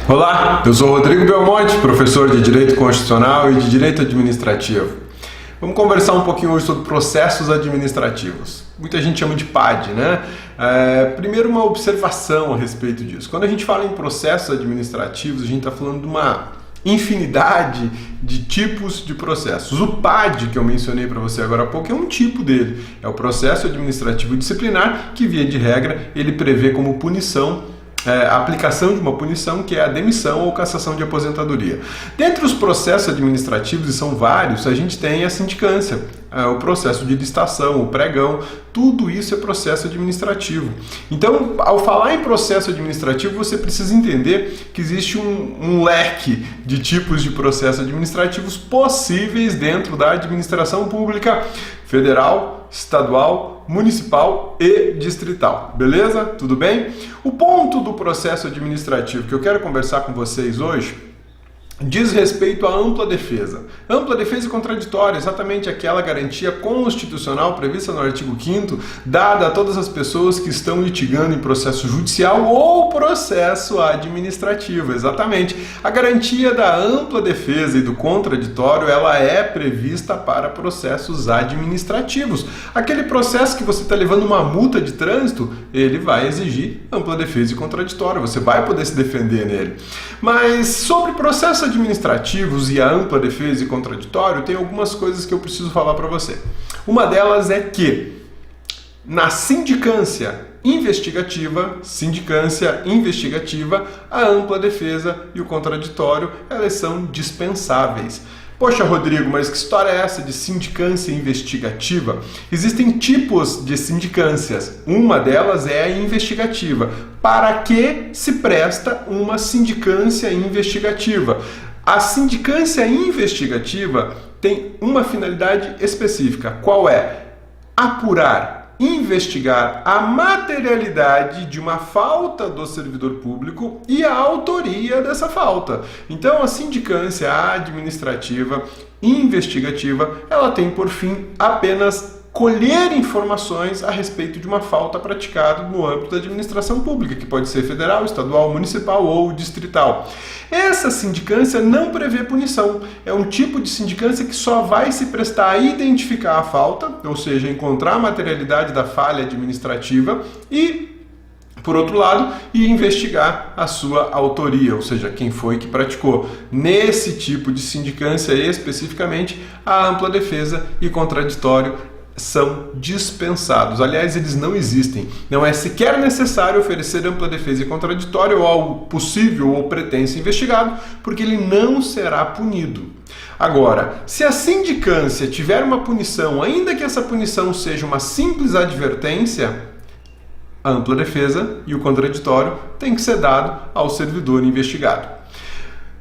Olá, eu sou Rodrigo Belmonte, professor de Direito Constitucional e de Direito Administrativo. Vamos conversar um pouquinho hoje sobre processos administrativos. Muita gente chama de PAD, né? Primeiro, uma observação a respeito disso. Quando a gente fala em processos administrativos, a gente está falando de uma infinidade de tipos de processos. O PAD, que eu mencionei para você agora há pouco, é um tipo dele. É o processo administrativo disciplinar que, via de regra, ele prevê como punição a aplicação de uma punição que é a demissão ou cassação de aposentadoria. Dentre os processos administrativos, e são vários, a gente tem a sindicância, o processo de licitação, o pregão, tudo isso é processo administrativo. Então, ao falar em processo administrativo, você precisa entender que existe um leque de tipos de processos administrativos possíveis dentro da administração pública federal, estadual, municipal e distrital. Beleza? Tudo bem? O ponto do processo administrativo que eu quero conversar com vocês hoje diz respeito à ampla defesa. Ampla defesa e contraditória, exatamente aquela garantia constitucional prevista no artigo 5º, dada a todas as pessoas que estão litigando em processo judicial ou processo administrativo. Exatamente. A garantia da ampla defesa e do contraditório, ela é prevista para processos administrativos. Aquele processo que você está levando uma multa de trânsito, ele vai exigir ampla defesa e contraditório. Você vai poder se defender nele. Mas sobre processos administrativos e a ampla defesa e contraditório, tem algumas coisas que eu preciso falar para você. Uma delas é que na sindicância investigativa, a ampla defesa e o contraditório, elas são dispensáveis. Poxa, Rodrigo, mas que história é essa de sindicância investigativa? Existem tipos de sindicâncias. Uma delas é a investigativa. Para que se presta uma sindicância investigativa? A sindicância investigativa tem uma finalidade específica. Qual é? Apurar, investigar a materialidade de uma falta do servidor público e a autoria dessa falta. Então, a sindicância administrativa investigativa, ela tem por fim apenas colher informações a respeito de uma falta praticada no âmbito da administração pública, que pode ser federal, estadual, municipal ou distrital. Essa sindicância não prevê punição. É um tipo de sindicância que só vai se prestar a identificar a falta, ou seja, encontrar a materialidade da falha administrativa e, por outro lado, investigar a sua autoria, ou seja, quem foi que praticou. Nesse tipo de sindicância especificamente, a ampla defesa e contraditório são dispensados. Aliás, eles não existem. Não é sequer necessário oferecer ampla defesa e contraditório ao possível ou pretenso investigado, porque ele não será punido. Agora, se a sindicância tiver uma punição, ainda que essa punição seja uma simples advertência, a ampla defesa e o contraditório tem que ser dado ao servidor investigado.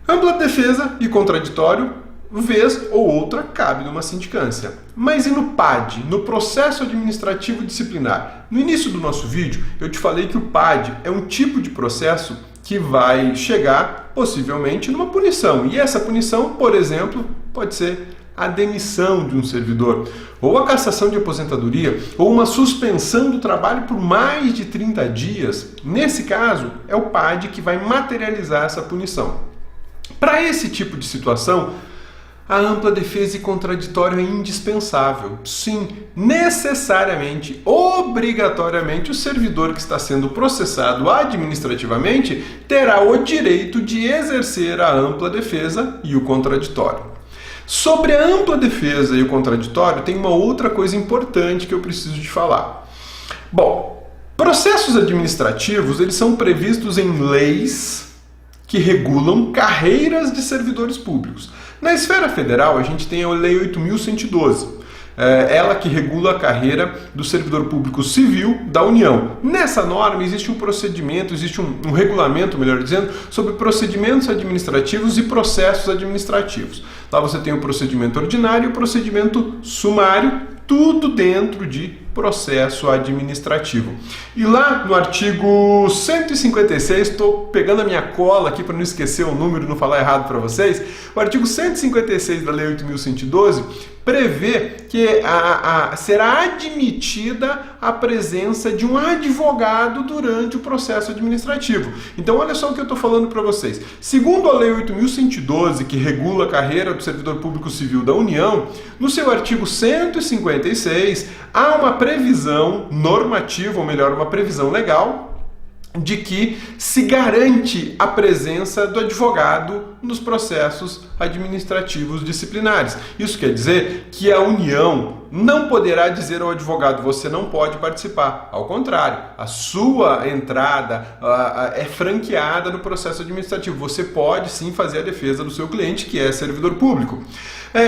Ampla defesa e contraditório, vez ou outra, cabe numa sindicância. Mas e no PAD, no processo administrativo disciplinar? No início do nosso vídeo, eu te falei que o PAD é um tipo de processo que vai chegar, possivelmente, numa punição. E essa punição, por exemplo, pode ser a demissão de um servidor, ou a cassação de aposentadoria, ou uma suspensão do trabalho por mais de 30 dias. Nesse caso, é o PAD que vai materializar essa punição. Para esse tipo de situação, a ampla defesa e contraditório é indispensável. Sim, necessariamente, obrigatoriamente, o servidor que está sendo processado administrativamente terá o direito de exercer a ampla defesa e o contraditório. Sobre a ampla defesa e o contraditório, tem uma outra coisa importante que eu preciso te falar. Bom, processos administrativos, eles são previstos em leis que regulam carreiras de servidores públicos. Na esfera federal, a gente tem a Lei 8.112, ela que regula a carreira do servidor público civil da União. Nessa norma existe um procedimento, existe um regulamento, melhor dizendo, sobre procedimentos administrativos e processos administrativos. Lá você tem o procedimento ordinário e o procedimento sumário, tudo dentro de processo administrativo. E lá no artigo 156, estou pegando a minha cola aqui para não esquecer o número e não falar errado para vocês, o artigo 156 da Lei 8.112 prevê que será admitida a presença de um advogado durante o processo administrativo. Então, olha só o que eu estou falando para vocês. Segundo a Lei 8.112, que regula a carreira do servidor público civil da União, no seu artigo 156, há uma previsão normativa, ou melhor, uma previsão legal, de que se garante a presença do advogado nos processos administrativos disciplinares. Isso quer dizer que a União não poderá dizer ao advogado: você não pode participar. Ao contrário, a sua entrada é franqueada no processo administrativo. Você pode sim fazer a defesa do seu cliente, que é servidor público.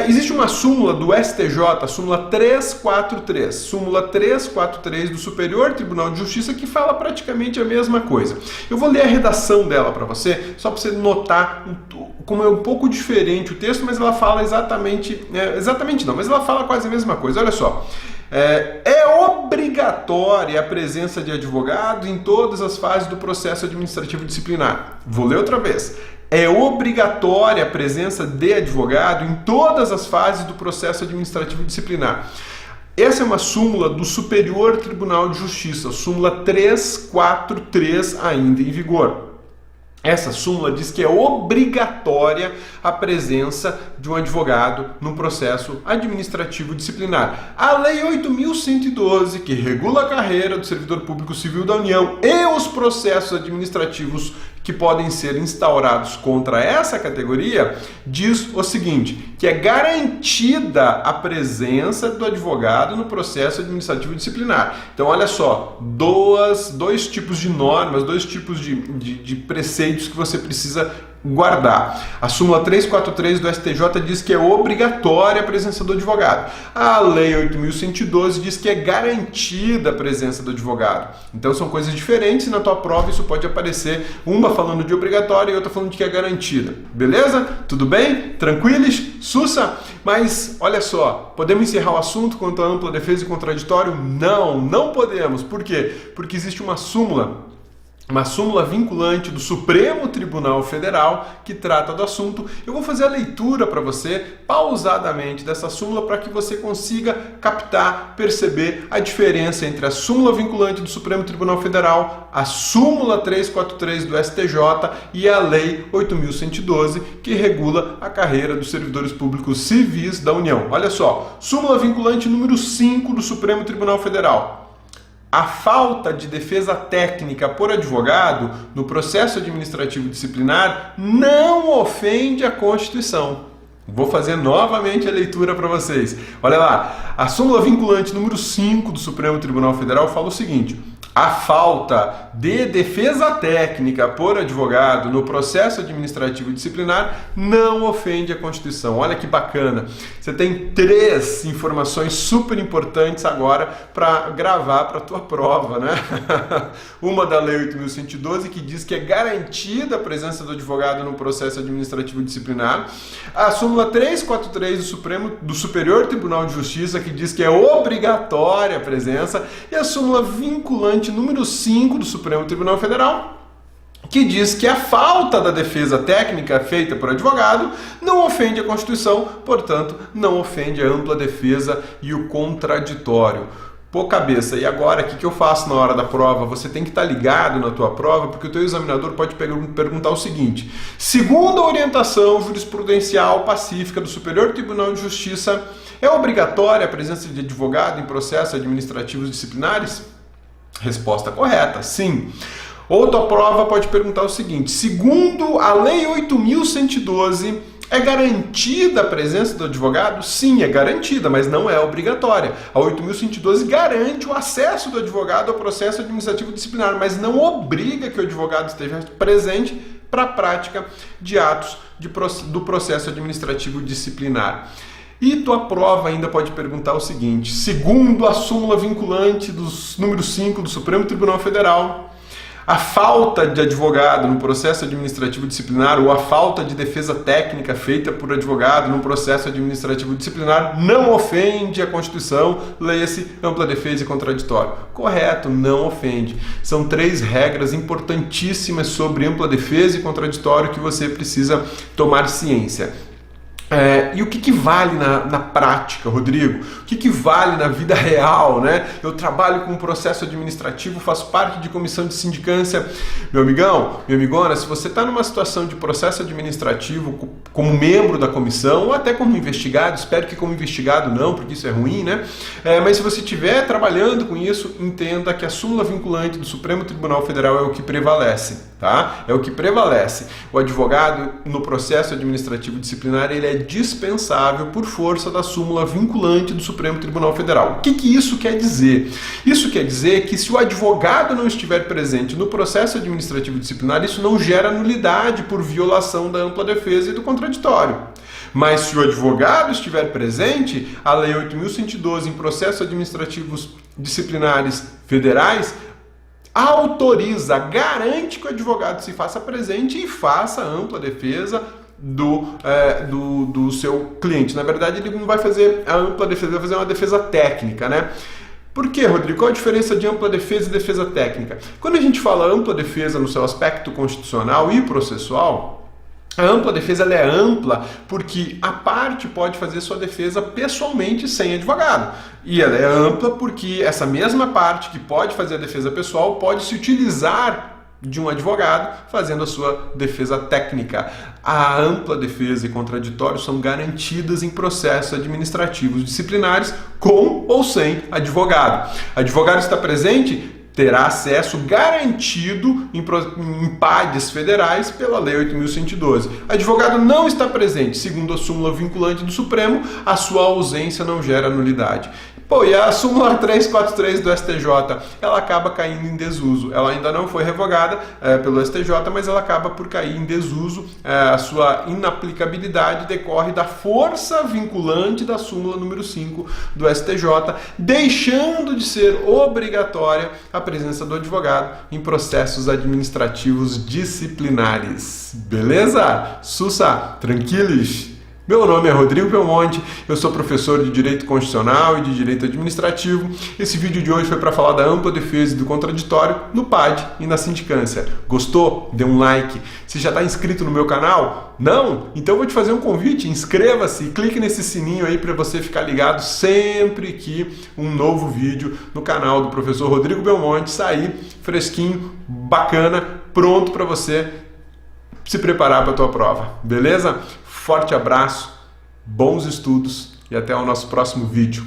Existe uma súmula do STJ, a súmula 343 do Superior Tribunal de Justiça, que fala praticamente a mesma coisa. Eu vou ler a redação dela para você, só para você notar como é um pouco diferente o texto, mas ela fala mas ela fala quase a mesma coisa. Olha só. É obrigatória a presença de advogado em todas as fases do processo administrativo disciplinar. Vou ler outra vez. É obrigatória a presença de advogado em todas as fases do processo administrativo disciplinar. Essa é uma súmula do Superior Tribunal de Justiça, súmula 343, ainda em vigor. Essa súmula diz que é obrigatória a presença de um advogado no processo administrativo disciplinar. A Lei 8.112, que regula a carreira do servidor público civil da União e os processos administrativos que podem ser instaurados contra essa categoria, diz o seguinte, que é garantida a presença do advogado no processo administrativo disciplinar. Então, olha só, dois tipos de normas, dois tipos de preceitos que você precisa guardar. A súmula 343 do STJ diz que é obrigatória a presença do advogado. A Lei 8.112 diz que é garantida a presença do advogado. Então são coisas diferentes e na tua prova isso pode aparecer, uma falando de obrigatória e outra falando de que é garantida. Beleza? Tudo bem? Tranquilos? Sussa? Mas olha só, podemos encerrar o assunto quanto à ampla defesa e contraditório? Não podemos. Por quê? Porque existe uma súmula vinculante do Supremo Tribunal Federal que trata do assunto. Eu vou fazer a leitura para você, pausadamente, dessa súmula para que você consiga captar, perceber a diferença entre a súmula vinculante do Supremo Tribunal Federal, a súmula 343 do STJ e a Lei 8.112, que regula a carreira dos servidores públicos civis da União. Olha só, súmula vinculante número 5 do Supremo Tribunal Federal. A falta de defesa técnica por advogado no processo administrativo disciplinar não ofende a Constituição. Vou fazer novamente a leitura para vocês. Olha lá, a súmula vinculante número 5 do Supremo Tribunal Federal fala o seguinte: a falta de defesa técnica por advogado no processo administrativo disciplinar não ofende a Constituição. Olha que bacana. Você tem 3 informações super importantes agora para gravar para a tua prova, né? Uma da Lei 8.112, que diz que é garantida a presença do advogado no processo administrativo disciplinar. A súmula 343 do Superior Tribunal de Justiça, que diz que é obrigatória a presença. E a súmula vinculante número 5 do Supremo Tribunal Federal, que diz que a falta da defesa técnica feita por advogado não ofende a Constituição, portanto, não ofende a ampla defesa e o contraditório. Pô, cabeça, e agora, o que eu faço na hora da prova? Você tem que estar ligado na tua prova, porque o teu examinador pode perguntar o seguinte: segundo a orientação jurisprudencial pacífica do Superior Tribunal de Justiça, é obrigatória a presença de advogado em processos administrativos disciplinares? Resposta correta, sim. Outra prova pode perguntar o seguinte: segundo a Lei 8.112, é garantida a presença do advogado? Sim, é garantida, mas não é obrigatória. A 8.112 garante o acesso do advogado ao processo administrativo disciplinar, mas não obriga que o advogado esteja presente para a prática de atos do processo administrativo disciplinar. E tua prova ainda pode perguntar o seguinte: segundo a súmula vinculante número 5 do Supremo Tribunal Federal, A falta de advogado no processo administrativo disciplinar ou a falta de defesa técnica feita por advogado no processo administrativo disciplinar não ofende a Constituição, leia-se ampla defesa e contraditório. Correto, não ofende. São 3 regras importantíssimas sobre ampla defesa e contraditório que você precisa tomar ciência. E o que vale na prática, Rodrigo? O que vale na vida real, né? Eu trabalho com processo administrativo, faço parte de comissão de sindicância. Meu amigão, minha amigona, se você está numa situação de processo administrativo como membro da comissão ou até como investigado, espero que como investigado não, porque isso é ruim, né? Mas se você estiver trabalhando com isso, entenda que a súmula vinculante do Supremo Tribunal Federal é o que prevalece, tá? É o que prevalece. O advogado no processo administrativo disciplinar, ele é dispensável por força da súmula vinculante do Supremo Tribunal Federal. O que isso quer dizer? Isso quer dizer que se o advogado não estiver presente no processo administrativo disciplinar, isso não gera nulidade por violação da ampla defesa e do contraditório. Mas se o advogado estiver presente, a Lei 8.112 em processos administrativos disciplinares federais autoriza, garante que o advogado se faça presente e faça ampla defesa do seu cliente. Na verdade, ele não vai fazer a ampla defesa, vai fazer uma defesa técnica, né? Por quê, Rodrigo? Qual a diferença de ampla defesa e defesa técnica? Quando a gente fala ampla defesa no seu aspecto constitucional e processual, a ampla defesa ela é ampla porque a parte pode fazer sua defesa pessoalmente sem advogado. E ela é ampla porque essa mesma parte que pode fazer a defesa pessoal pode se utilizar de um advogado fazendo a sua defesa técnica. A ampla defesa e contraditório são garantidas em processos administrativos disciplinares com ou sem advogado. Advogado está presente, terá acesso garantido em PADs federais pela Lei 8.112. Advogado não está presente, segundo a súmula vinculante do Supremo, a sua ausência não gera nulidade. E a súmula 343 do STJ, ela acaba caindo em desuso. Ela ainda não foi revogada pelo STJ, mas ela acaba por cair em desuso. A sua inaplicabilidade decorre da força vinculante da súmula número 5 do STJ, deixando de ser obrigatória a presença do advogado em processos administrativos disciplinares. Beleza? Sussa, tranquilos? Meu nome é Rodrigo Belmonte, eu sou professor de Direito Constitucional e de Direito Administrativo. Esse vídeo de hoje foi para falar da ampla defesa e do contraditório no PAD e na sindicância. Gostou? Dê um like. Você já está inscrito no meu canal? Não? Então eu vou te fazer um convite, inscreva-se e clique nesse sininho aí para você ficar ligado sempre que um novo vídeo no canal do professor Rodrigo Belmonte sair fresquinho, bacana, pronto para você se preparar para a tua prova. Beleza? Forte abraço, bons estudos e até o nosso próximo vídeo.